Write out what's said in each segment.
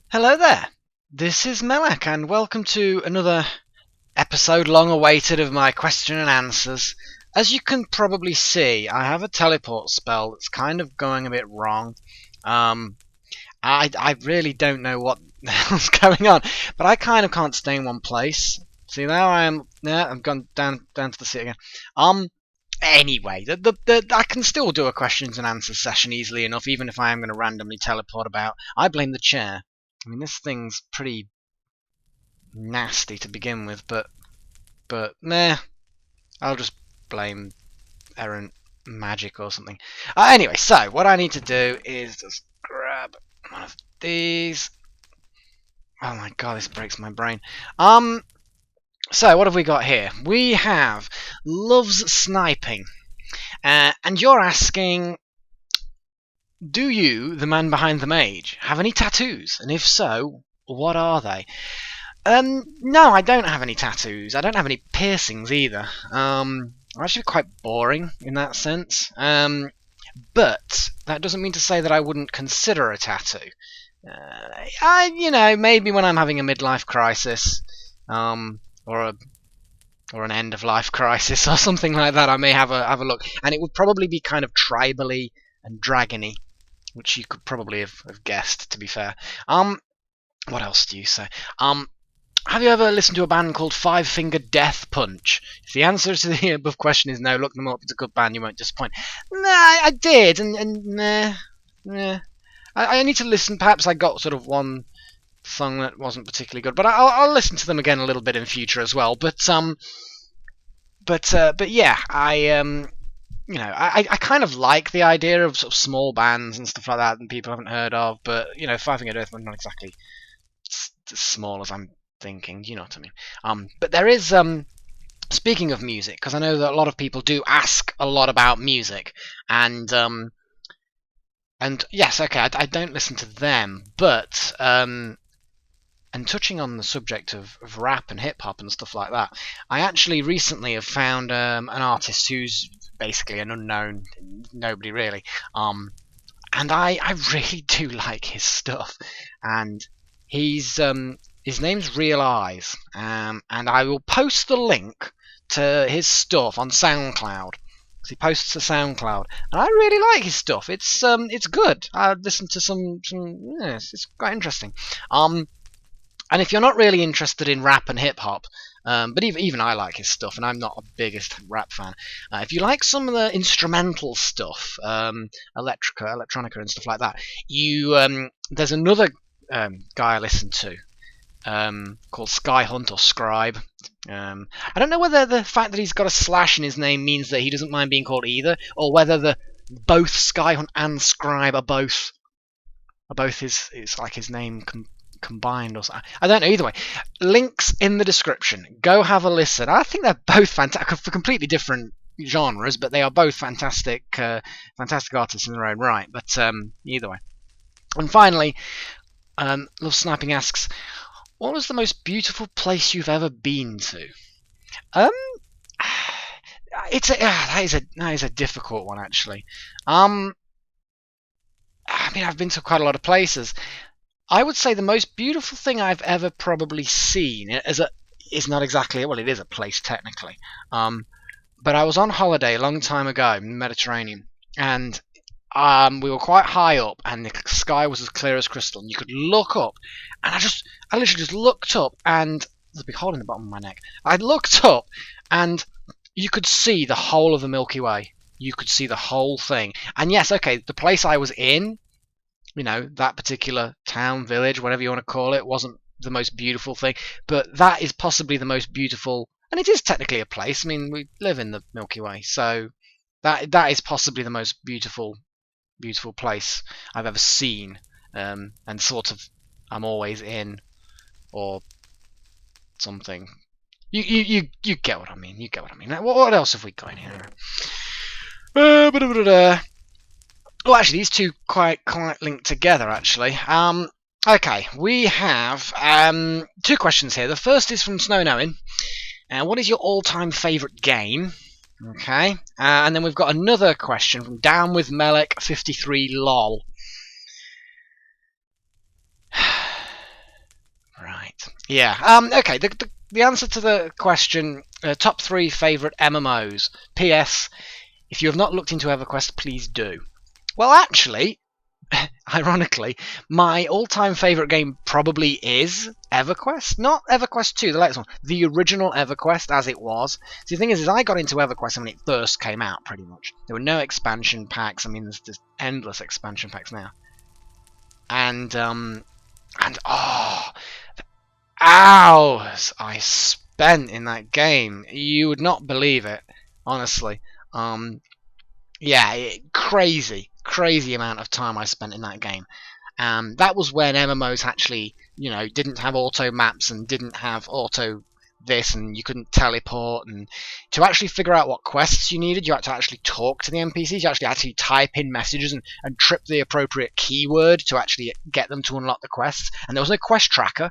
Hello there, this is Melek, and welcome to another episode long awaited of my question and answers. As you can probably see, I have a teleport spell that's kind of going a bit wrong. I really don't know what the hell's going on, but I kind of can't stay in one place. See, now I'm gone down to the sea again. Anyway, I can still do a questions and answers session easily enough, even if I am going to randomly teleport about. I blame the chair. I mean, this thing's pretty nasty to begin with, but meh. I'll just blame errant magic or something. Anyway, so what I need to do is just grab one of these. Oh my god, this breaks my brain. So what have we got here? We have loves sniping, and you're asking, do you, the man behind the mage, have any tattoos? And if so, what are they? No, I don't have any tattoos. I don't have any piercings either. I'm actually quite boring in that sense. But that doesn't mean to say that I wouldn't consider a tattoo. Maybe when I'm having a midlife crisis, or an end of life crisis or something like that, I may have a look, and it would probably be kind of tribally and dragony, which you could probably have guessed, to be fair. What else do you say? Have you ever listened to a band called Five Finger Death Punch? If the answer to the above question is no, look them up. It's a good band. You won't disappoint. Nah, I did, and nah. I need to listen. Perhaps I got sort of one song that wasn't particularly good, but I'll listen to them again a little bit in future as well. But yeah, I kind of like the idea of sort of small bands and stuff like that, and people haven't heard of. But Five Finger Death Punch not exactly as small as I'm thinking, you know what I mean. But there is, speaking of music, because I know that a lot of people do ask a lot about music, and yes, okay, I don't listen to them, but and touching on the subject of rap and hip hop and stuff like that, I actually recently have found an artist who's basically an unknown, nobody really, and I really do like his stuff, and he's his name's Realeyez, and I will post the link to his stuff on SoundCloud. He posts to SoundCloud, and I really like his stuff. It's good. I listened to some yes, it's quite interesting. And if you're not really interested in rap and hip hop, but even I like his stuff, and I'm not a biggest rap fan. If you like some of the instrumental stuff, electronica, and stuff like that, there's another guy I listen to called Skyhunt or Scribe. I don't know whether the fact that he's got a slash in his name means that he doesn't mind being called either, or whether both Skyhunt and Scribe are both it's like his name combined or something. I don't know. Either way, links in the description. Go have a listen. I think they're both fantastic for completely different genres, but they are both fantastic artists in their own right. But either way. And finally, Love Sniping asks, what was the most beautiful place you've ever been to? That is a difficult one, actually. I mean, I've been to quite a lot of places. I would say the most beautiful thing I've ever probably seen is not exactly, well, it is a place technically. But I was on holiday a long time ago in the Mediterranean, and we were quite high up, and the sky was as clear as crystal, and you could look up, and I literally just looked up, and there's a big hole in the bottom of my neck. I looked up, and you could see the whole of the Milky Way. You could see the whole thing. And yes, okay, the place I was in, that particular town, village, whatever you want to call it, wasn't the most beautiful thing, but that is possibly the most beautiful, and it is technically a place. I mean, we live in the Milky Way, so that is possibly the most beautiful place I've ever seen, and sort of I'm always in, or something. You get what I mean. You get what I mean. What else have we got in here? Oh, actually, these two quite linked together, actually. Okay, we have two questions here. The first is from Snow Knowing. What is your all-time favourite game? Okay, and then we've got another question from Down with Melek 53 lol. Yeah. Okay. The answer to the question: top 3 favorite MMOs. P.S. If you have not looked into EverQuest, please do. Well, actually, ironically, my all-time favourite game probably is EverQuest. Not EverQuest 2, the latest one. The original EverQuest as it was. So the thing is I got into EverQuest when it first came out, pretty much. There were no expansion packs. I mean, there's just endless expansion packs now. And oh, the hours I spent in that game. You would not believe it, honestly. Yeah, crazy amount of time I spent in that game. That was when MMOs actually, didn't have auto maps and didn't have auto this, and you couldn't teleport. And to actually figure out what quests you needed, you had to actually talk to the NPCs. You actually had to type in messages and trip the appropriate keyword to actually get them to unlock the quests. And there was no quest tracker,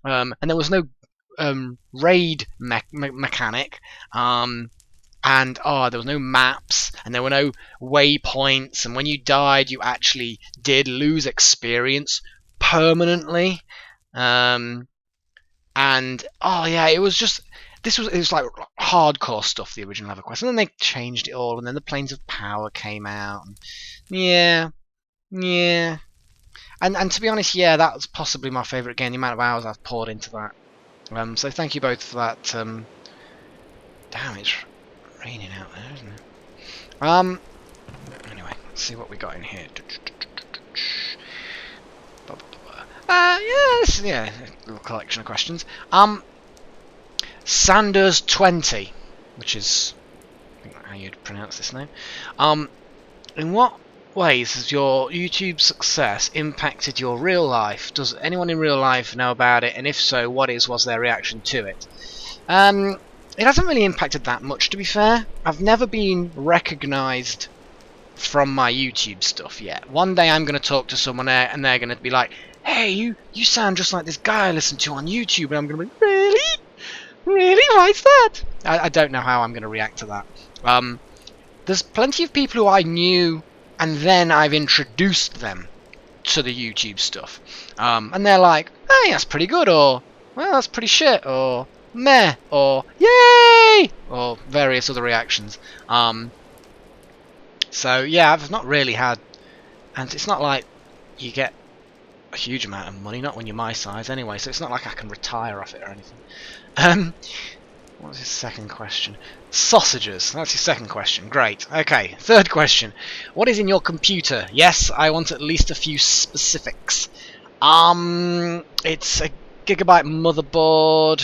and there was no raid mechanic. And there was no maps, and there were no waypoints, and when you died, you actually did lose experience permanently. And it was like hardcore stuff, the original EverQuest, and then they changed it all, and then the Planes of Power came out. And yeah. And to be honest, yeah, that was possibly my favourite game. The amount of hours I've poured into that. So thank you both for that. Damn, it's raining out there, isn't it? Anyway, let's see what we got in here. Yeah, a little collection of questions. Sanders20, which is, I think, how you'd pronounce this name. In what ways has your YouTube success impacted your real life? Does anyone in real life know about it? And if so, was their reaction to it? It hasn't really impacted that much, to be fair. I've never been recognised from my YouTube stuff yet. One day I'm going to talk to someone there, and they're going to be like, "Hey, you sound just like this guy I listen to on YouTube," and I'm going to be, "Really? Really? Why's that?" I don't know how I'm going to react to that. There's plenty of people who I knew, and then I've introduced them to the YouTube stuff. And they're like, "Hey, that's pretty good," or, "Well, that's pretty shit," or meh, or yay, or various other reactions. So yeah, I've not really had, and it's not like you get a huge amount of money, not when you're my size anyway, so it's not like I can retire off it or anything. What was his second question? Sausages, that's your second question. Great. Okay, third question. What is in your computer? Yes, I want at least a few specifics. It's a gigabyte motherboard,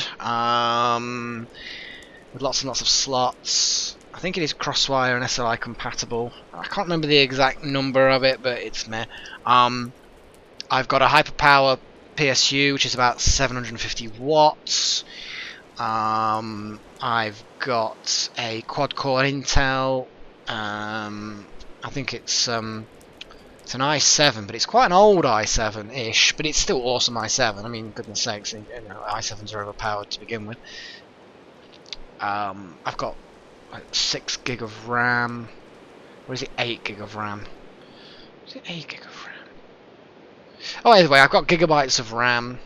with lots and lots of slots. I think it is Crosswire and SLI compatible. I can't remember the exact number of it, but it's meh. I've got a hyperpower PSU, which is about 750 watts. I've got a quad-core Intel. I think it's an i7, but it's quite an old i7-ish, but it's still awesome i7. I mean, goodness sakes, i7s are overpowered to begin with. I've got like 6 gig of RAM. Or is it 8 gig of RAM? Is it 8 gig of RAM? Oh, anyway, I've got gigabytes of RAM.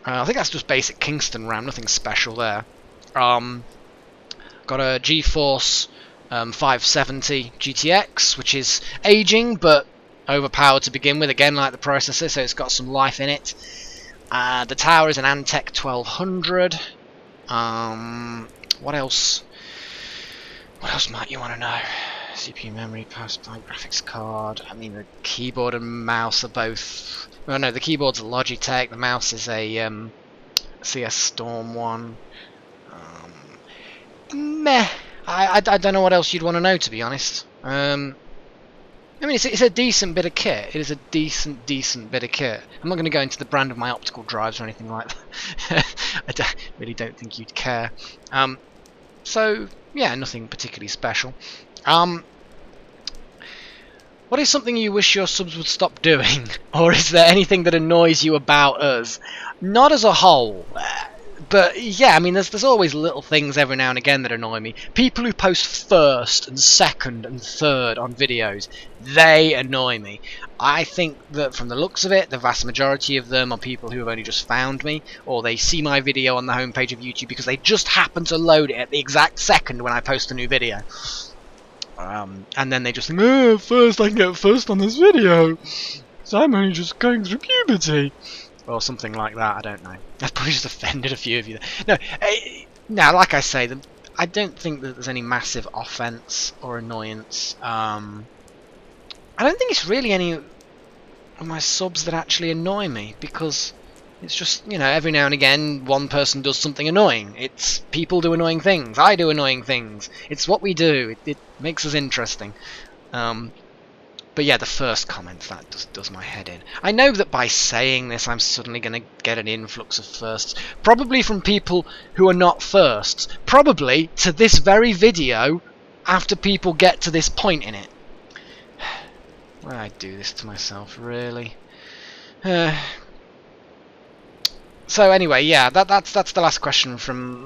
I think that's just basic Kingston RAM, nothing special there. Got a GeForce 570 GTX, which is aging, but overpowered to begin with, again like the processor, so it's got some life in it. The tower is an Antec 1200. What else? What else might you want to know? CPU, memory, power supply, graphics card. I mean, the keyboard and mouse are both. Well, no, the keyboard's a Logitech. The mouse is a CS Storm one. Meh. I don't know what else you'd want to know, to be honest. I mean, it's a decent bit of kit. It is a decent bit of kit. I'm not going to go into the brand of my optical drives or anything like that. I really don't think you'd care. So, yeah, nothing particularly special. What is something you wish your subs would stop doing? Or is there anything that annoys you about us? Not as a whole, But yeah, I mean, there's always little things every now and again that annoy me. People who post first and second and third on videos, they annoy me. I think that from the looks of it, the vast majority of them are people who have only just found me, or they see my video on the homepage of YouTube because they just happen to load it at the exact second when I post a new video. And then they just think, oh, first I can get first on this video, so I'm only just going through puberty. Or something like that, I don't know. I've probably just offended a few of you there. No, like I say, I don't think that there's any massive offence or annoyance. I don't think it's really any of my subs that actually annoy me, because it's just, you know, every now and again one person does something annoying. It's people do annoying things, I do annoying things. It's what we do, it makes us interesting. But yeah, the first comment, that just does my head in. I know that by saying this I'm suddenly going to get an influx of firsts. Probably from people who are not firsts. Probably to this very video after people get to this point in it. Why do I do this to myself, really? So anyway, yeah, that's the last question from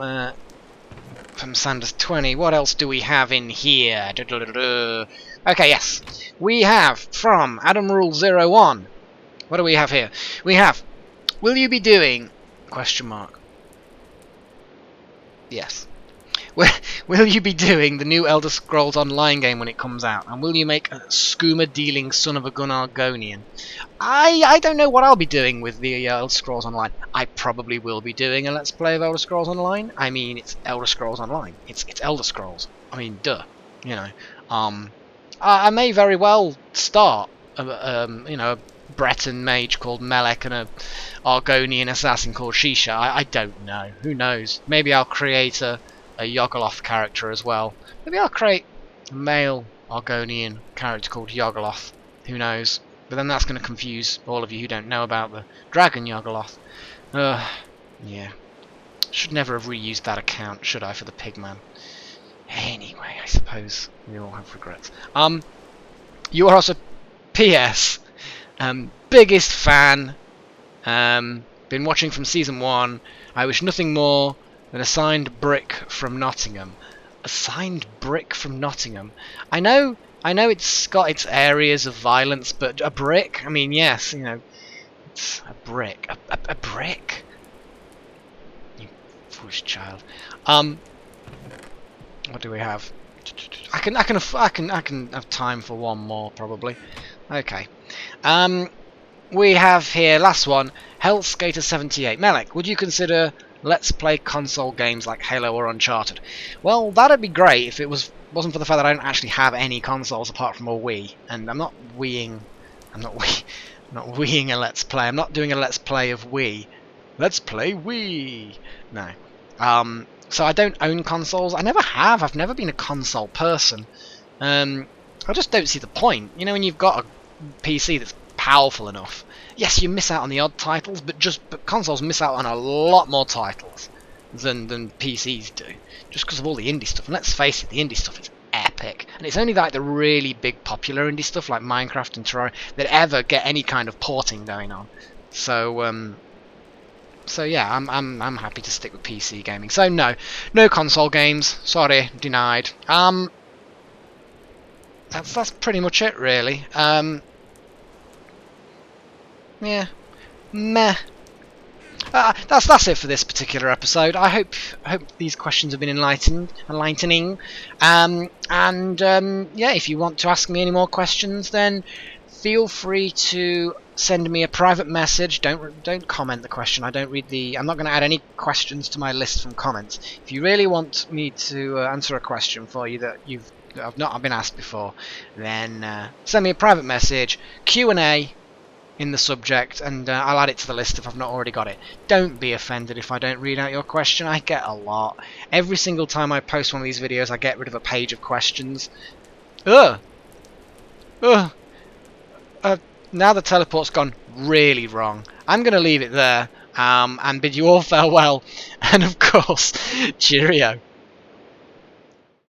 Sanders20. What else do we have in here? Okay, yes. We have from AdamRule01. What do we have here? We have, will you be doing... question mark. Yes. Will you be doing the new Elder Scrolls Online game when it comes out? And will you make a skooma-dealing son of a gun Argonian? I don't know what I'll be doing with the Elder Scrolls Online. I probably will be doing a Let's Play of Elder Scrolls Online. I mean, it's Elder Scrolls Online. It's Elder Scrolls. I mean, duh. You know. I may very well start, you know, a Breton mage called Melek and a Argonian assassin called Shisha. I don't know. Who knows? Maybe I'll create a Yogoloth character as well. Maybe I'll create a male Argonian character called Yogoloth. Who knows? But then that's going to confuse all of you who don't know about the dragon Yogoloth. Yeah. Should never have reused that account, should I, for the Pigman? Anyway, I suppose we all have regrets. You are also PS. Biggest fan. Been watching from season 1. I wish nothing more than a signed brick from Nottingham. A signed brick from Nottingham. I know it's got its areas of violence, but a brick? I mean, yes, you know, it's a brick. A brick? You foolish child. What do we have? I can have time for one more, probably. Okay. We have here, last one, Hellskater78. Melek, would you consider Let's Play console games like Halo or Uncharted? Well, that'd be great if it wasn't for the fact that I don't actually have any consoles apart from a Wii, and I'm not Wiiing a Let's Play. I'm not doing a Let's Play of Wii. Let's Play Wii. No. So I don't own consoles. I never have. I've never been a console person. I just don't see the point. You know, when you've got a PC that's powerful enough, yes, you miss out on the odd titles, but consoles miss out on a lot more titles than PCs do, just because of all the indie stuff. And let's face it, the indie stuff is epic, and it's only like the really big popular indie stuff like Minecraft and Terraria that ever get any kind of porting going on. So yeah, I'm happy to stick with PC gaming. So no console games. Sorry, denied. That's pretty much it, really. Yeah, meh. That's it for this particular episode. I hope these questions have been enlightening. Yeah, if you want to ask me any more questions, then feel free to send me a private message. Don't comment the question. I don't read I'm not going to add any questions to my list from comments. If you really want me to answer a question for you that I've not been asked before, then send me a private message, Q&A in the subject, and I'll add it to the list if I've not already got it. Don't be offended if I don't read out your question. I get a lot. Every single time I post one of these videos, I get rid of a page of questions. Now the teleport's gone really wrong. I'm going to leave it there and bid you all farewell. And of course, cheerio.